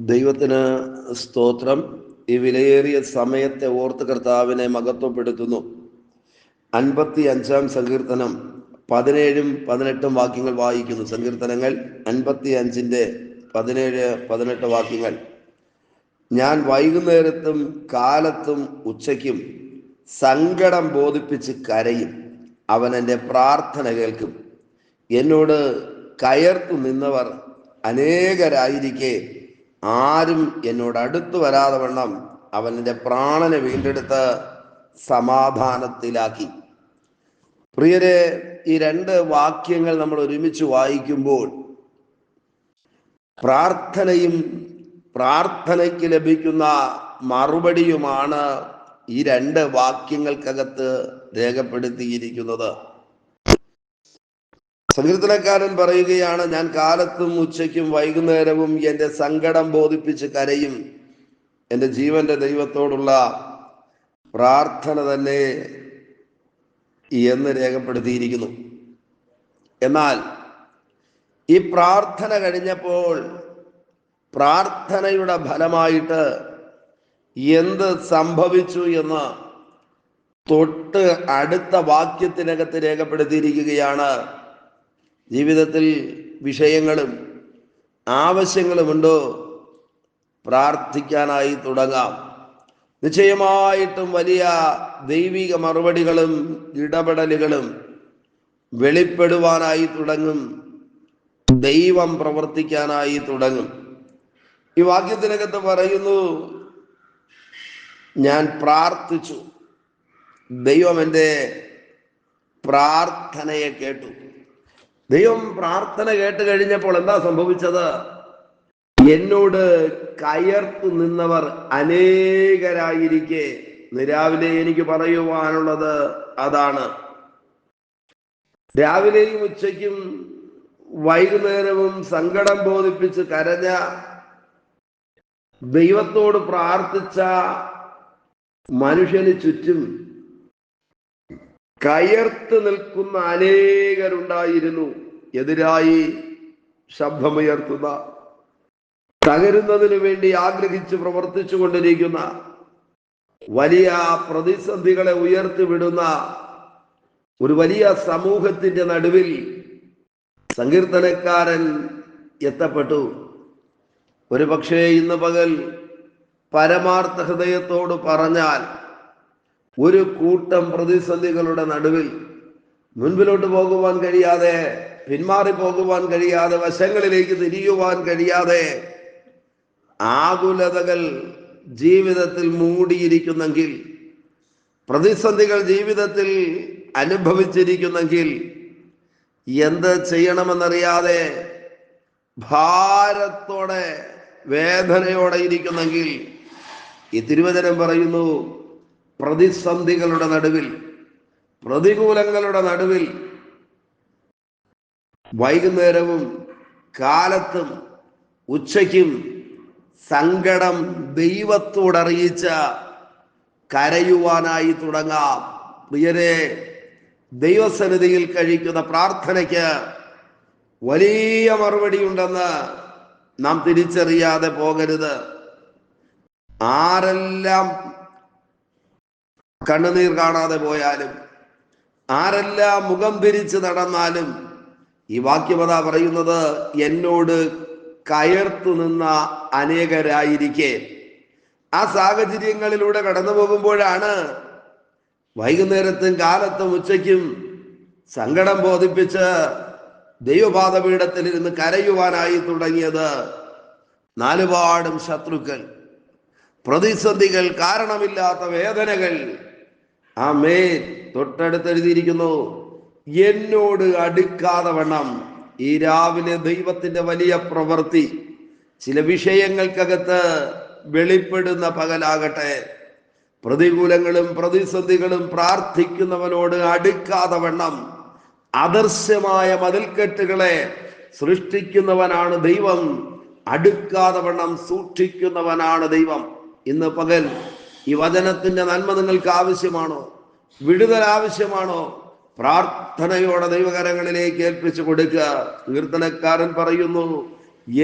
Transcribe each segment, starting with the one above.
ദൈവത്തിന് സ്തോത്രം. ഈ വിലയേറിയ സമയത്തെ ഓർത്ത് കർത്താവിനെ മഹത്വപ്പെടുത്തുന്നു. 55 സങ്കീർത്തനം 17-18 വാക്യങ്ങൾ വായിക്കുന്നു. സങ്കീർത്തനങ്ങൾ 55-17-18 വാക്യങ്ങൾ. ഞാൻ വൈകുന്നേരത്തും കാലത്തും ഉച്ചയ്ക്കും സങ്കടം ബോധിപ്പിച്ച് കരയും. അവൻ എൻ്റെ പ്രാർത്ഥന കേൾക്കും. എന്നോട് കയർത്തു നിന്നവർ അനേകരായിരിക്കെ ആരും എന്നോട് അടുത്തു വരാതെ വണ്ണം അവൻ എൻ്റെ പ്രാണനെ വീണ്ടെടുത്ത് സമാധാനത്തിലാക്കി. പ്രിയരെ, ഈ രണ്ട് വാക്യങ്ങൾ നമ്മൾ ഒരുമിച്ച് വായിക്കുമ്പോൾ പ്രാർത്ഥനയും പ്രാർത്ഥനയ്ക്ക് ലഭിക്കുന്ന മറുപടിയുമാണ് ഈ രണ്ട് വാക്യങ്ങൾക്കകത്ത് രേഖപ്പെടുത്തിയിരിക്കുന്നത്. സങ്കീർത്തനക്കാരൻ പറയുകയാണ്, ഞാൻ കാലത്തും ഉച്ചയ്ക്കും വൈകുന്നേരവും എൻ്റെ സങ്കടം ബോധിപ്പിച്ച് കരയും. എൻ്റെ ജീവന്റെ ദൈവത്തോടുള്ള പ്രാർത്ഥന തന്നെ എന്ന് രേഖപ്പെടുത്തിയിരിക്കുന്നു. എന്നാൽ ഈ പ്രാർത്ഥന കഴിഞ്ഞപ്പോൾ പ്രാർത്ഥനയുടെ ഫലമായിട്ട് എന്ത് സംഭവിച്ചു എന്ന് തൊട്ട് അടുത്ത വാക്യത്തിനകത്ത് രേഖപ്പെടുത്തിയിരിക്കുകയാണ്. ജീവിതത്തിൽ വിഷയങ്ങളും ആവശ്യങ്ങളുമുണ്ടോ? പ്രാർത്ഥിക്കാനായി തുടങ്ങാം. നിശ്ചയമായിട്ടും വലിയ ദൈവിക മറുപടികളും ഇടപെടലുകളും വെളിപ്പെടുവാനായി തുടങ്ങും. ദൈവം പ്രവർത്തിക്കാനായി തുടങ്ങും. ഈ വാക്യത്തിനകത്ത് പറയുന്നു, ഞാൻ പ്രാർത്ഥിച്ചു, ദൈവം എൻ്റെ പ്രാർത്ഥനയെ കേട്ടു. ദൈവം പ്രാർത്ഥന കേട്ട് കഴിഞ്ഞപ്പോൾ എന്താ സംഭവിച്ചത്? എന്നോട് കയർത്തു നിന്നവർ അനേകരായിരിക്കെ. രാവിലെ എനിക്ക് പറയുവാനുള്ളത് അതാണ്. രാവിലെയും ഉച്ചയ്ക്കും വൈകുന്നേരവും സങ്കടം ബോധിപ്പിച്ച് കരഞ്ഞ, ദൈവത്തോട് പ്രാർത്ഥിച്ച മനുഷ്യന് ചുറ്റും കയർത്ത് നിൽക്കുന്ന അനേകരുണ്ടായിരുന്നു. എതിരായി ശബ്ദമുയർത്തുന്ന, തകരുന്നതിനു വേണ്ടി ആഗ്രഹിച്ച് പ്രവർത്തിച്ചു കൊണ്ടിരിക്കുന്ന, വലിയ പ്രതിസന്ധികളെ ഉയർത്തിവിടുന്ന ഒരു വലിയ സമൂഹത്തിന്റെ നടുവിൽ സങ്കീർത്തനക്കാരൻ എത്തപ്പെട്ടു. ഒരു പക്ഷേ ഇന്ന് പകൽ പരമാർത്ഥ ഹൃദയത്തോട് പറഞ്ഞാൽ ഒരു കൂട്ടം പ്രതിസന്ധികളുടെ നടുവിൽ മുൻപിലോട്ട് പോകുവാൻ കഴിയാതെ, പിന്മാറി പോകുവാൻ കഴിയാതെ, വശങ്ങളിലേക്ക് തിരിയുവാൻ കഴിയാതെ ആകുലതകൾ ജീവിതത്തിൽ മൂടിയിരിക്കുന്നെങ്കിൽ, പ്രതിസന്ധികൾ ജീവിതത്തിൽ അനുഭവിച്ചിരിക്കുന്നെങ്കിൽ, എന്ത് ചെയ്യണമെന്നറിയാതെ ഭാരത്തോടെ വേദനയോടെ ഇരിക്കുന്നെങ്കിൽ, ഈ തിരുവചനം പറയുന്നു, പ്രതിസന്ധികളുടെ നടുവിൽ, പ്രതികൂലങ്ങളുടെ നടുവിൽ വൈകുന്നേരവും കാലത്തും ഉച്ചയ്ക്കും സങ്കടം ദൈവത്തോടറിയിച്ച കരയുവാനായി തുടങ്ങാം. പ്രിയരെ, ദൈവസന്നിധിയിൽ കഴിക്കുന്ന പ്രാർത്ഥനയ്ക്ക് വലിയ മറുപടി ഉണ്ടെന്ന് നാം തിരിച്ചറിയാതെ പോകരുത്. ആരെല്ലാം കണ്ണുനീർ കാണാതെ പോയാലും, ആരെല്ലാം മുഖം തിരിച്ച് നടന്നാലും, ഈ വാക്യമത പറയുന്നത്, എന്നോട് കയർത്തു നിന്ന അനേകരായിരിക്കെ. ആ സാഹചര്യങ്ങളിലൂടെ കടന്നു പോകുമ്പോഴാണ് വൈകുന്നേരത്തും കാലത്തും ഉച്ചയ്ക്കും സങ്കടം ബോധിപ്പിച്ച് ദൈവപാദപീഠത്തിൽ ഇരുന്ന് കരയുവാനായി തുടങ്ങിയത്. നാലുപാടും ശത്രുക്കൾ, പ്രതിസന്ധികൾ, കാരണമില്ലാത്ത വേദനകൾ. ആമേൻ. തൊട്ടടുത്ത് എഴുതിയിരിക്കുന്നു, എന്നോട് അടുക്കാതെ വണ്ണം. ഈ രാവിലെ ദൈവത്തിന്റെ വലിയ പ്രവൃത്തി ചില വിഷയങ്ങൾക്കകത്ത് വെളിപ്പെടുന്ന പകലാകട്ടെ. പ്രതികൂലങ്ങളും പ്രതിസന്ധികളും പ്രാർത്ഥിക്കുന്നവനോട് അടുക്കാതെ വണ്ണം അദൃശ്യമായ മതിൽക്കെട്ടുകളെ സൃഷ്ടിക്കുന്നവനാണ് ദൈവം. അടുക്കാതെ വണ്ണം സൂക്ഷിക്കുന്നവനാണ് ദൈവം. ഇന്ന് പകൽ ഈ വചനത്തിന്റെ നന്മ നിങ്ങൾക്ക് ആവശ്യമാണോ? വിടുതൽ ആവശ്യമാണോ? പ്രാർത്ഥനയോടെ ദൈവകരങ്ങളിലേക്ക് ഏൽപ്പിച്ചു കൊടുക്കുക. കീർത്തനക്കാരൻ പറയുന്നു,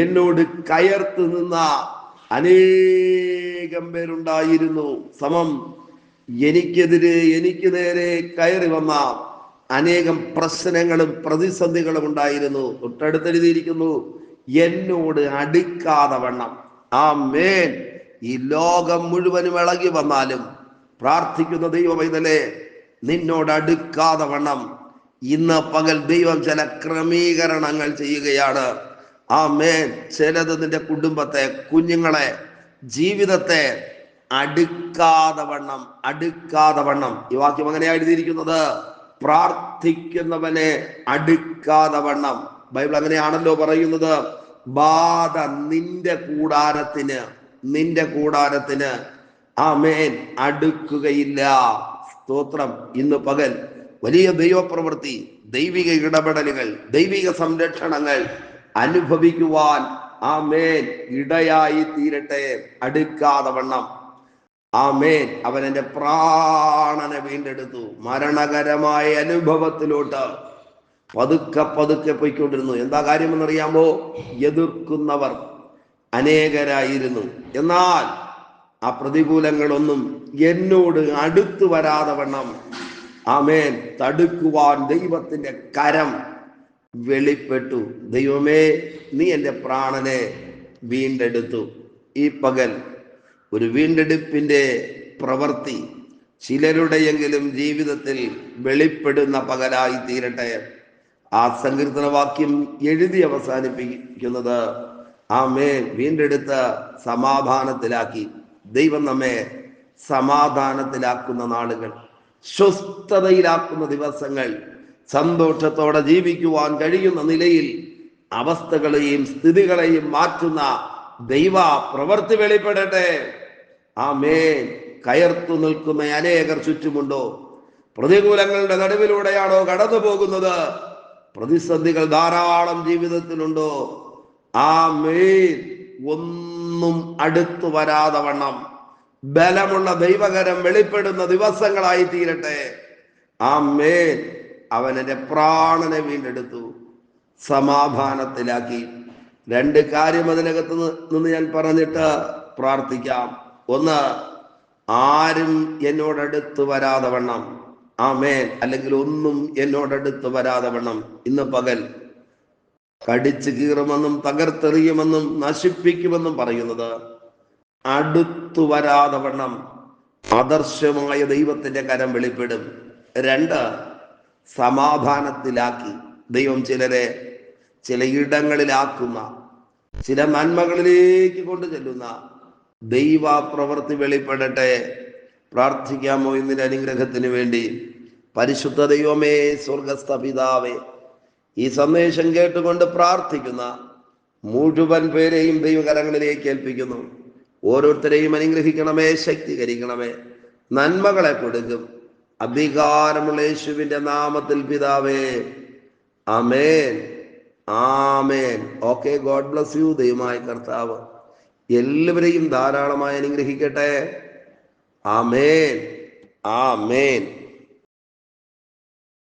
എന്നോട് കയർത്ത് നിന്ന അനേകം പേരുണ്ടായിരുന്നു. സമം എനിക്ക് നേരെ കയറി വന്ന അനേകം പ്രശ്നങ്ങളും പ്രതിസന്ധികളും ഉണ്ടായിരുന്നു. തൊട്ടടുത്തെഴുതിയിരിക്കുന്നു, എന്നോട് അടുക്കാതെ വണ്ണം. ആമേൻ. ഈ ലോകം മുഴുവനും ഇളകി വന്നാലും പ്രാർത്ഥിക്കുന്ന ദൈവമൈതലേ, നിന്നോട് അടുക്കാതെ വണ്ണം ഇന്ന് പകൽ ദൈവം ചില ക്രമീകരണങ്ങൾ ചെയ്യുകയാണ്. ആമേൻ. ചിലത് നിന്റെ കുടുംബത്തെ, കുഞ്ഞുങ്ങളെ, ജീവിതത്തെ അടുക്കാതെ വണ്ണം. ഈ വാക്യം അങ്ങനെയാണ് എഴുതിയിരിക്കുന്നത്, പ്രാർത്ഥിക്കുന്നവനെ അടുക്കാതെ വണ്ണം. ബൈബിൾ അങ്ങനെയാണല്ലോ പറയുന്നത്. ബാധ നിന്റെ കൂടാരത്തിന് ആമേൻ അടുക്കുകയില്ല. സ്തോത്രം. ഇന്ന് പകൽ വലിയ ദൈവപ്രവൃത്തി, ദൈവിക ഇടപെടലുകൾ, ദൈവിക സംരക്ഷണങ്ങൾ അനുഭവിക്കുവാൻ ആമേൻ ഇടയായി തീരട്ടെ. അടുക്കാതെ വണ്ണം. ആമേൻ. അവൻ എൻ്റെ പ്രാണനെ വീണ്ടെടുത്തു. മരണകരമായ അനുഭവത്തിലോട്ട് പതുക്കെ പോയിക്കൊണ്ടിരുന്നു. എന്താ കാര്യമെന്നറിയാമോ? എതിർക്കുന്നവർ അനേകരായിരുന്നു. എന്നാൽ ആ പ്രതികൂലങ്ങളൊന്നും എന്നോട് അടുത്തു വരാതെ വണ്ണം ആമേൻ തടുക്കുവാൻ ദൈവത്തിന്റെ കരം വെളിപ്പെട്ടു. ദൈവമേ, നീ എൻ്റെ പ്രാണനെ വീണ്ടെടുത്തു. ഈ പകൽ ഒരു വീണ്ടെടുപ്പിന്റെ പ്രവൃത്തി ചിലരുടെയെങ്കിലും ജീവിതത്തിൽ വെളിപ്പെടുന്ന പകലായി തീരട്ടെ. ആ സങ്കീർത്തന വാക്യം എഴുതി അവസാനിപ്പിക്കുന്നത്, ആമേൻ, വീണ്ടെടുത്ത് സമാധാനത്തിലാക്കി. ദൈവം നമ്മെ സമാധാനത്തിലാക്കുന്ന നാളുകൾ, സ്വസ്ഥതയിലാക്കുന്ന ദിവസങ്ങൾ, സന്തോഷത്തോടെ ജീവിക്കുവാൻ കഴിയുന്ന നിലയിൽ അവസ്ഥകളെയും സ്ഥിതികളെയും മാറ്റുന്ന ദൈവ പ്രവൃത്തി വെളിപ്പെടട്ടെ. ആമേൻ. കയർത്തു നിൽക്കുന്ന അനേകർ ചുറ്റുമുണ്ടോ? പ്രതികൂലങ്ങളുടെ നടുവിലൂടെയാണോ കടന്നു പോകുന്നത്? പ്രതിസന്ധികൾ ധാരാളം ജീവിതത്തിലുണ്ടോ? ആമേൻ. ഒന്നും അടുത്തു വരാതെ വണ്ണം ബലമുള്ള ദൈവകരം വെളിപ്പെടുന്ന ദിവസങ്ങളായി തീരട്ടെ. ആമേൻ. അവൻ എൻ്റെ പ്രാണനെ വീണ്ടെടുത്തു, സമാധാനത്തിലാക്കി. രണ്ട് കാര്യം അതിനകത്ത് നിന്ന് ഞാൻ പറഞ്ഞിട്ട് പ്രാർത്ഥിക്കാം. ഒന്ന്, ആരും എന്നോടടുത്ത് വരാതെ വണ്ണം. ആമേൻ. അല്ലെങ്കിൽ ഒന്നും എന്നോടടുത്ത് വരാതെ വണ്ണം. ഇന്ന് പകൽ കടിച്ചു കീറുമെന്നും തകർത്തെറിയുമെന്നും നശിപ്പിക്കുമെന്നും പറയുന്നത് അടുത്തു വരാതെ വണ്ണം അദർശ്യമായ ദൈവത്തിന്റെ കരം വെളിപ്പെടും. രണ്ട്, സമാധാനത്തിലാക്കി. ദൈവം ചിലരെ ചില ഇടങ്ങളിലാക്കുന്ന, ചില നന്മകളിലേക്ക് കൊണ്ടു ചെല്ലുന്ന ദൈവ പ്രവൃത്തി വെളിപ്പെടട്ടെ. പ്രാർത്ഥിക്കാമോ ഇന്നിന്റെ അനുഗ്രഹത്തിന് വേണ്ടി? പരിശുദ്ധ ദൈവമേ, സ്വർഗസ്ഥ പിതാവേ, ഈ സന്ദേശം കേട്ടുകൊണ്ട് പ്രാർത്ഥിക്കുന്ന മുഴുവൻ പേരെയും ദൈവകരങ്ങളിലേക്ക് ഏൽപ്പിക്കുന്നു. ഓരോരുത്തരെയും അനുഗ്രഹിക്കണമേ, ശക്തീകരിക്കണമേ, നന്മകളെ കൊടുക്കും. അധികാരമുള്ള യേശുവിന്റെ നാമത്തിൽ പിതാവേ, ആമേൻ, ആമേൻ. Okay, God bless you. ദൈവമായ കർത്താവ് എല്ലാവരെയും ധാരാളമായി അനുഗ്രഹിക്കട്ടെ. ആമേൻ, ആമേൻ.